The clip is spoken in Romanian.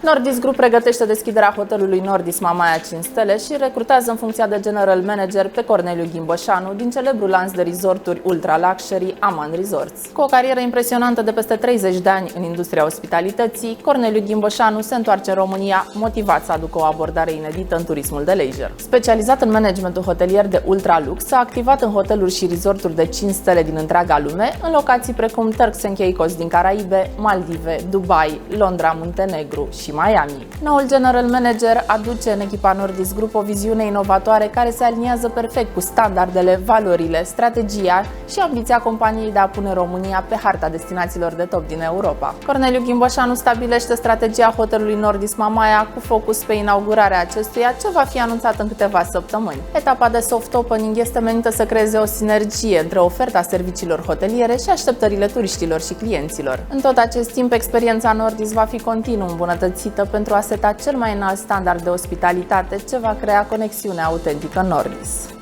Nordis Group pregătește deschiderea hotelului Nordis Mamaia 5 stele și recrutează în funcția de general manager pe Corneliu Ghimboșanu din celebrul lanț de resorturi ultra luxury Aman Resorts. Cu o carieră impresionantă de peste 30 de ani în industria ospitalității, Corneliu Ghimboșanu se întoarce în România motivat să aducă o abordare inedită în turismul de leisure. Specializat în managementul hotelier de ultra lux, a activat în hoteluri și resorturi de 5 stele din întreaga lume, în locații precum Turks and Caicos din Caraibe, Maldive, Dubai, Londra, Muntenegru și Miami. Noul general manager aduce în echipa Nordis Group o viziune inovatoare care se aliniază perfect cu standardele, valorile, strategia și ambiția companiei de a pune România pe harta destinațiilor de top din Europa. Corneliu Ghimboșanu stabilește strategia hotelului Nordis Mamaia cu focus pe inaugurarea acestuia, ce va fi anunțat în câteva săptămâni. Etapa de soft opening este menită să creeze o sinergie între oferta serviciilor hoteliere și așteptările turiștilor și clienților. În tot acest timp, experiența Nordis va fi continuu îmbunătățită pentru a seta cel mai înalt standard de ospitalitate, ce va crea conexiune autentică Nordis.